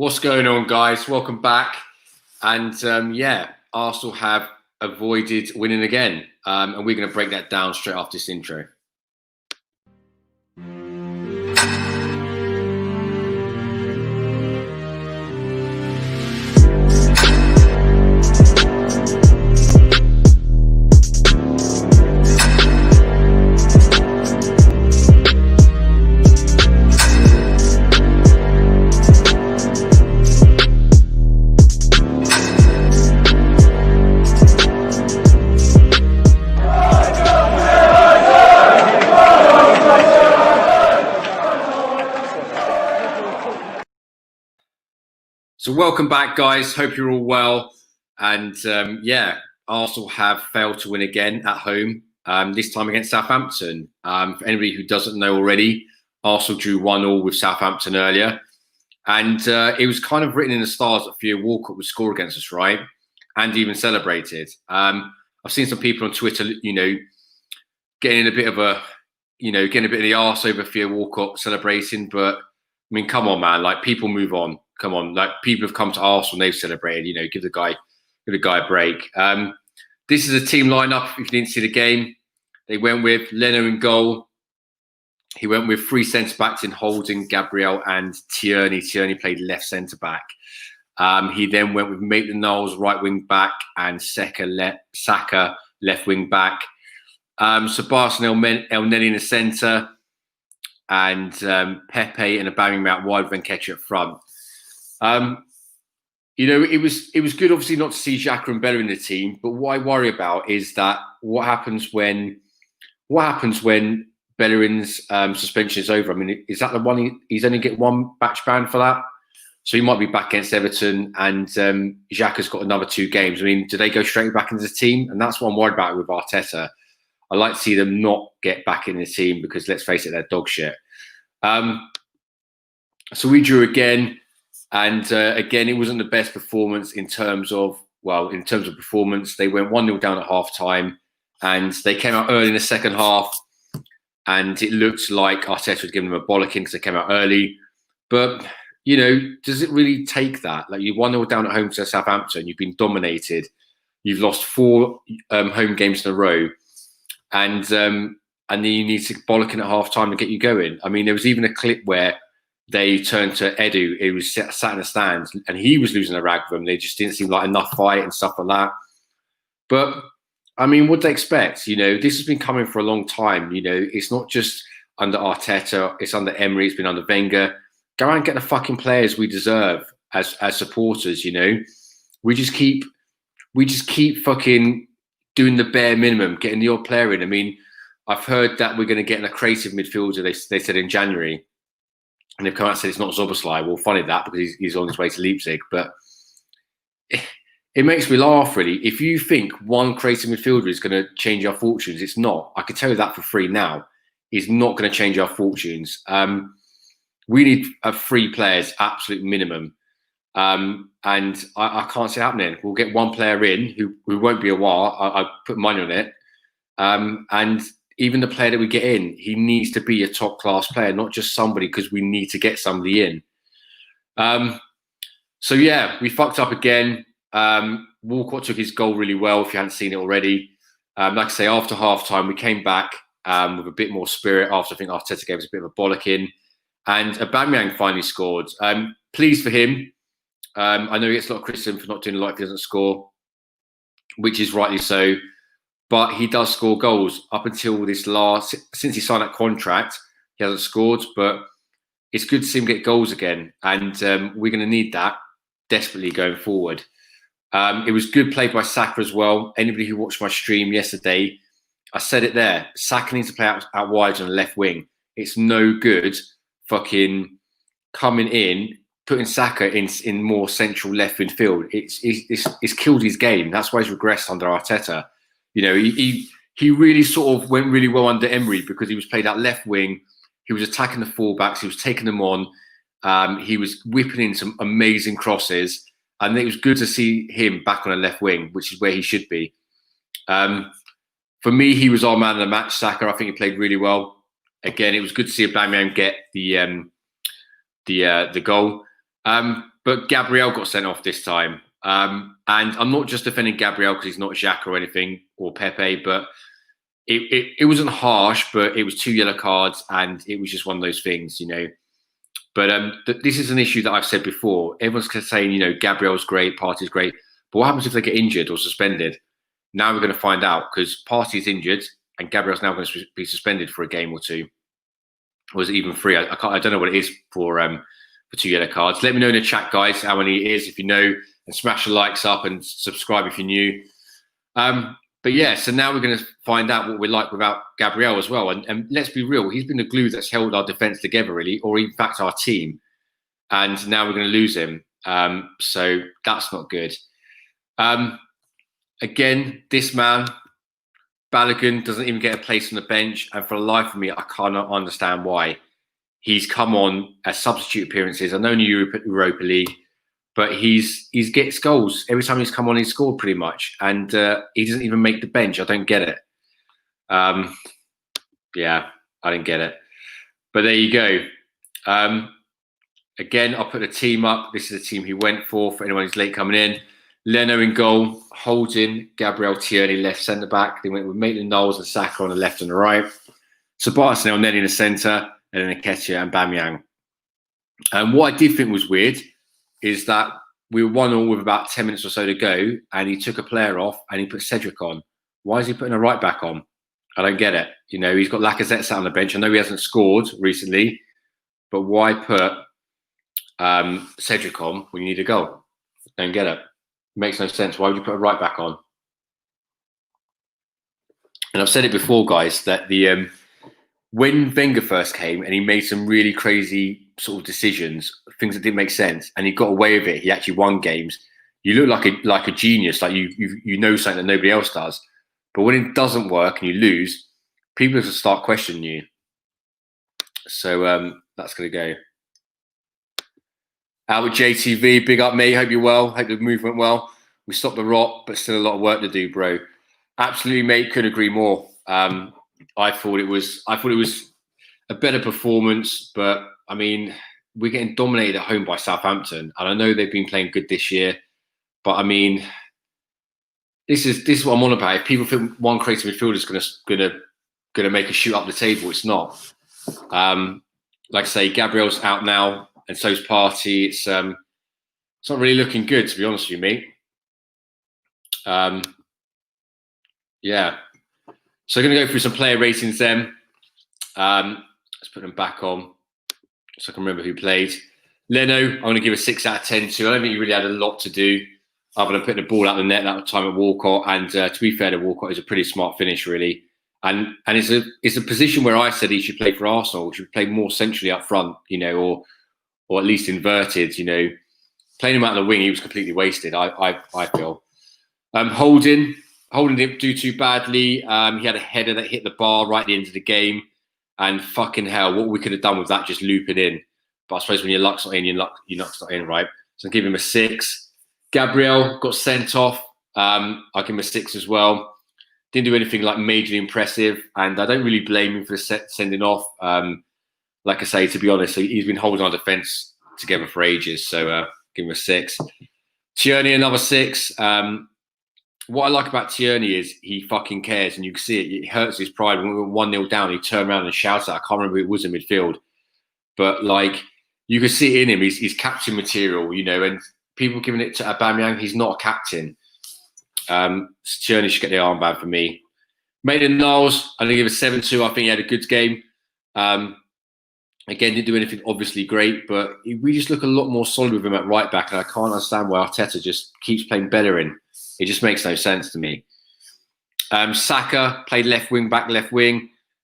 What's going on, guys? Welcome back. And Arsenal have avoided winning again. And we're going to break that down straight after this intro. So welcome back, guys. Hope you're all well. And Arsenal have failed to win again at home, this time against Southampton. For anybody who doesn't know already, Arsenal drew 1-1 with Southampton earlier. And it was kind of written in the stars that Theo Walcott would score against us, right? And even celebrated. I've seen some people on Twitter, getting a bit of the arse over Theo Walcott celebrating. But, I mean, come on, man. Like, people move on. Come on, like, people have come to Arsenal and they've celebrated. Give the guy a break. This is a team lineup. If you didn't see the game, they went with Leno in goal. He went with 3 centre backs in Holding, Gabriel, and Tierney. Tierney played left centre back. He then went with Maitland-Niles right wing back and Saka left wing back. Sebastian Elneny in the centre, and Pepe and Aubameyang out wide with Nketiah up front. It was good, obviously, not to see Xhaka and Bella in the team. But what I worry about is that what happens when Bellerin's suspension is over. I mean, is that the one he's only get one batch ban for that? So he might be back against Everton, and Xhaka's got another 2 games. I mean, do they go straight back into the team? And that's what I'm worried about with Arteta. I like to see them not get back in the team because, let's face it, they're dog shit. So we drew again. And again, it wasn't the best performance in terms of performance. They went 1-0 down at half time, and they came out early in the second half. And it looked like Arteta was giving them a bollocking because they came out early. But, does it really take that? Like, you 1-0 down at home to Southampton, you've been dominated, you've lost 4 home games in a row, and then you need to bollocking at half time to get you going. I mean, there was even a clip where they turned to Edu, who was sat in the stands, and he was losing a rag with them. They just didn't seem like enough fight and stuff like that. But, I mean, what they expect? This has been coming for a long time. It's not just under Arteta. It's under Emery. It's been under Wenger. Go out and get the fucking players we deserve as supporters, We just keep fucking doing the bare minimum, getting the odd player in. I mean, I've heard that we're going to get in a creative midfielder, they said in January. And they've come out and said it's not Szoboszlai. Well, funny that, because he's on his way to Leipzig. But it makes me laugh, really. If you think one creative midfielder is going to change our fortunes, it's not. I can tell you that for free now. It's not going to change our fortunes. We need 3 players, absolute minimum. And I can't see it happening. We'll get 1 player in who won't be a while. I put money on it. And even the player that we get in, he needs to be a top-class player, not just somebody because we need to get somebody in. We fucked up again. Walcott took his goal really well, if you hadn't seen it already. Like I say, after half-time, we came back with a bit more spirit after I think Arteta gave us a bit of a bollocking. And Aubameyang finally scored. Pleased for him. I know he gets a lot of criticism for not doing a lot if he doesn't score, which is rightly so. But he does score goals up until since he signed that contract, he hasn't scored. But it's good to see him get goals again. And we're going to need that desperately going forward. It was good play by Saka as well. Anybody who watched my stream yesterday, I said it there. Saka needs to play out wide on the left wing. It's no good fucking coming in, putting Saka in more central left midfield. It's killed his game. That's why he's regressed under Arteta. He really sort of went really well under Emery because he was played out left wing. He was attacking the fullbacks. He was taking them on. He was whipping in some amazing crosses. And it was good to see him back on the left wing, which is where he should be. For me, he was our man of the match, Saka. I think he played really well. Again, it was good to see Aubameyang get the goal. But Gabriel got sent off this time. And I'm not just defending Gabriel because he's not Xhaka or anything, or Pepe, but it wasn't harsh, but it was 2 yellow cards, and it was just one of those things, But this is an issue that I've said before. Everyone's saying, Gabriel's great, Partey's great. But what happens if they get injured or suspended? Now we're going to find out, because Partey's injured and Gabriel's now going to be suspended for a game or two. Or is it even 3? I don't know what it is for 2 yellow cards. Let me know in the chat, guys, how many it is if you know, and smash the likes up and subscribe if you're new. But yeah, so now we're going to find out what we're like without Gabriel as well. And let's be real, he's been the glue that's held our defence together, really, or in fact our team. And now we're going to lose him. So that's not good. Again, this man, Balogun, doesn't even get a place on the bench. And for the life of me, I cannot understand why. He's come on as substitute appearances. I know in the Europa League, but he's gets goals. Every time he's come on, he's scored pretty much. And he doesn't even make the bench. I don't get it. Yeah, I didn't get it. But there you go. Again, I'll put a team up. This is a team he went for anyone who's late coming in. Leno in goal, Holding, Gabriel, Tierney left centre-back. They went with Maitland-Niles and Saka on the left and the right. Sabatas and Elneny in the centre, and then Nketiah and Bamyang. And what I did think was weird is that we were 1-1 with about 10 minutes or so to go, and he took a player off and he put Cedric on. Why is he putting a right back on? I don't get it. He's got Lacazette sat on the bench. I know he hasn't scored recently, but why put Cedric on when you need a goal? Don't get it. Makes no sense. Why would you put a right back on? And I've said it before, guys, that when Wenger first came and he made some really crazy sort of decisions, things that didn't make sense, and he got away with it, he actually won games. You look like a genius, like you know something that nobody else does. But when it doesn't work and you lose, people have to start questioning you. So that's going to go. Out with JTV, big up, mate. Hope you're well. Hope the move went well. We stopped the rot, but still a lot of work to do, bro. Absolutely, mate. Couldn't agree more. I thought it was a better performance, but I mean, we're getting dominated at home by Southampton, and I know they've been playing good this year, but I mean, this is what I'm on about. If people think one creative midfielder is gonna make a shoot up the table, it's not. Like I say, Gabriel's out now. And so's Partey. It's not really looking good, to be honest with you, mate. Yeah. So I'm going to go through some player ratings then. Let's put them back on so I can remember who played. Leno, I'm going to give a 6 out of 10 to. I don't think he really had a lot to do other than putting the ball out the net that time at Walcott. And to be fair to Walcott, is a pretty smart finish, really. And it's a position where I said he should play for Arsenal. He should play more centrally up front, or at least inverted, Playing him out on the wing, he was completely wasted, I feel. Holding didn't do too badly. He had a header that hit the bar right at the end of the game. And fucking hell, what we could have done with that, just looping in. But I suppose when your luck's not in, your luck's not in, right? So I'll give him a 6. Gabriel got sent off. I'll give him a 6 as well. Didn't do anything like majorly impressive. And I don't really blame him for sending off. Like I say, to be honest, he's been holding our defence together for ages. So give him a 6. Tierney, another 6. What I like about Tierney is he fucking cares, and you can see it. It hurts his pride. When we were 1-0 down, he turned around and shouted. I can't remember who it was in midfield. But, you can see it in him. He's captain material, and people giving it to Aubameyang, he's not a captain. Tierney should get the armband for me. Maitland-Niles, I'm going to give a 7-2. I think he had a good game. Again, didn't do anything obviously great, but we just look a lot more solid with him at right back, and I can't understand why Arteta just keeps playing Bellerin. It just makes no sense to me. Saka played left wing,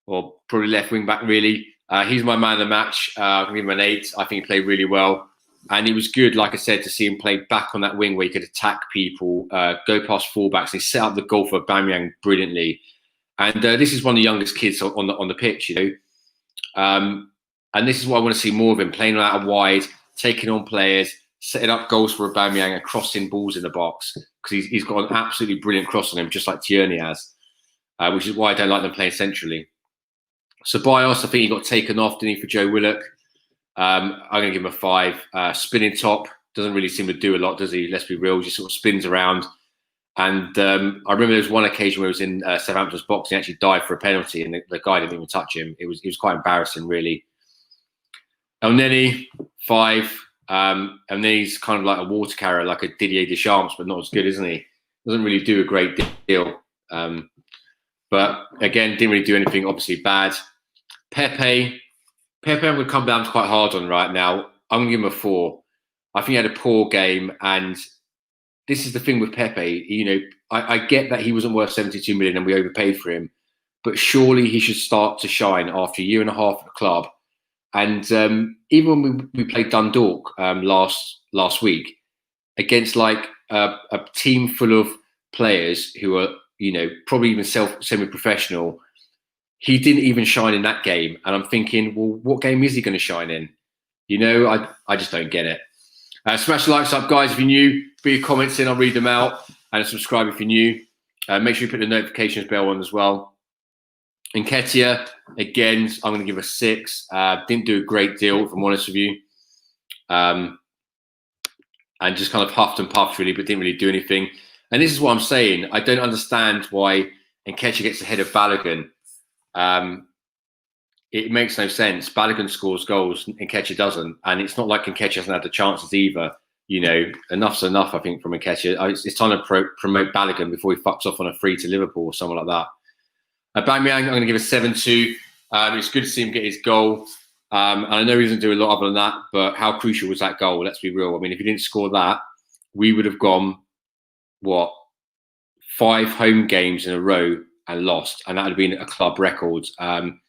or probably left wing back, really. He's my man of the match. I'm going to give him an 8. I think he played really well. And it was good, like I said, to see him play back on that wing where he could attack people, go past fullbacks. He set up the goal for Aubameyang brilliantly. And this is one of the youngest kids on the pitch, And this is what I want to see more of him, playing out wide, taking on players, setting up goals for Aubameyang and crossing balls in the box, because he's got an absolutely brilliant cross on him, just like Tierney has, which is why I don't like them playing centrally. So Bios, I think he got taken off, didn't he, for Joe Willock. I'm going to give him a 5. Spinning top doesn't really seem to do a lot, does he? Let's be real, just sort of spins around. And I remember there was one occasion where he was in Southampton's box and he actually dived for a penalty and the guy didn't even touch him. It was quite embarrassing, really. El Neni, 5. And then he's kind of like a water carrier, like a Didier Deschamps, but not as good, isn't he? Doesn't really do a great deal. But again, didn't really do anything obviously bad. Pepe, I'm going to come down quite hard on right now. I'm going to give him a 4. I think he had a poor game, and this is the thing with Pepe. You know, I get that he wasn't worth 72 million and we overpaid for him, but surely he should start to shine after a year and a half at the club. And even when we played Dundalk last week against like a team full of players who are, you know, probably even semi-professional, he didn't even shine in that game. And I'm thinking, well, what game is he going to shine in? You know, I just don't get it. Smash the likes up, guys, if you're new. Put your comments in, I'll read them out. And subscribe if you're new. Make sure you put the notifications bell on as well. Nketiah, again, I'm going to give a 6. Didn't do a great deal, if I'm honest with you. And just kind of huffed and puffed, really, but didn't really do anything. And this is what I'm saying. I don't understand why Nketiah gets ahead of Balogun. It makes no sense. Balogun scores goals, Nketiah doesn't. And it's not like Nketiah hasn't had the chances either. You know, enough's enough, I think, from Nketiah. It's time to promote Balogun before he fucks off on a free to Liverpool or someone like that. Aubameyang, I'm going to give a 7-2. It's good to see him get his goal. And I know he doesn't do a lot other than that, but how crucial was that goal? Let's be real. I mean, if he didn't score that, we would have gone, 5 home games in a row and lost. And that would have been a club record. And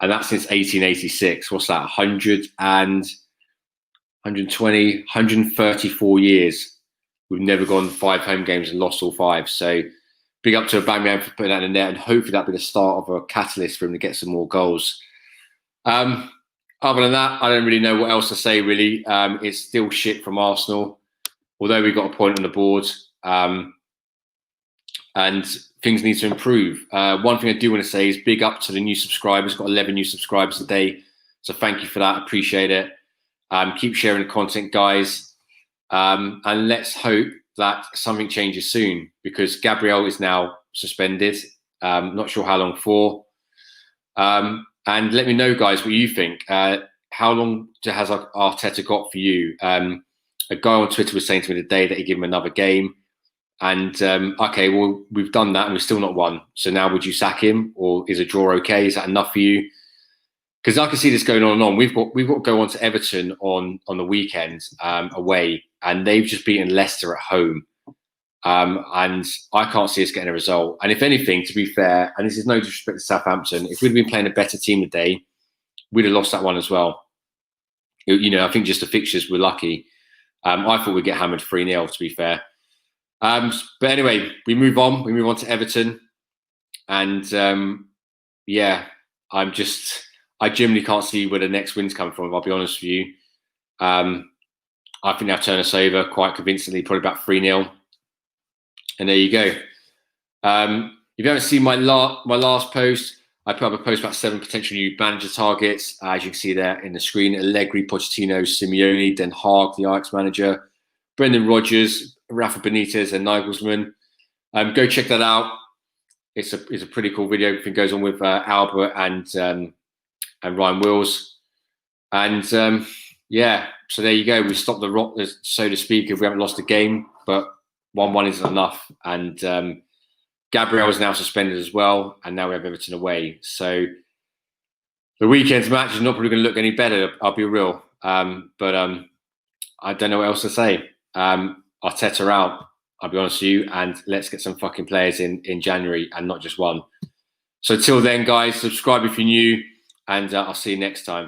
that's since 1886. What's that? 134 years. We've never gone 5 home games and lost all 5. So big up to Aubameyang for putting that in there, and hopefully that'll be the start of a catalyst for him to get some more goals. Other than that, I don't really know what else to say, really. It's still shit from Arsenal, although we got a point on the board. And things need to improve. One thing I do want to say is big up to the new subscribers. Got 11 new subscribers today. So thank you for that. Appreciate it. Keep sharing the content, guys. And let's hope that something changes soon, because Gabriel is now suspended. Not sure how long for. And let me know, guys, what you think. How long has Arteta got for you? A guy on Twitter was saying to me today that he'd give him another game. And okay, well, we've done that and we've still not won. So now would you sack him, or is a draw okay? Is that enough for you? Because I can see this going on and on. We've got to go on to Everton on the weekend away, and they've just beaten Leicester at home. And I can't see us getting a result. And if anything, to be fair, and this is no disrespect to Southampton, if we'd been playing a better team today, we'd have lost that one as well. You know, I think just the fixtures were lucky. I thought we'd get hammered 3-0, to be fair. But anyway, we move on. We move on to Everton. And yeah, I generally can't see where the next win's come from, I'll be honest with you. I think they'll turn us over quite convincingly, probably about 3-0. And there you go. If you haven't seen my last post, I put up a post about 7 potential new manager targets. As you can see there in the screen, Allegri, Pochettino, Simeone, Den Haag, the Ajax manager, Brendan Rodgers, Rafa Benitez, and Nagelsmann. Go check that out. It's a pretty cool video. Everything goes on with Albert and Ryan Wills. And yeah, so there you go. We stopped the rot, so to speak, if we haven't lost a game, but 1-1 isn't enough. And Gabriel is now suspended as well, and now we have Everton away. So the weekend's match is not probably going to look any better, I'll be real. But I don't know what else to say. Arteta out, I'll be honest with you, and let's get some fucking players in January and not just one. So till then, guys, subscribe if you're new, and I'll see you next time.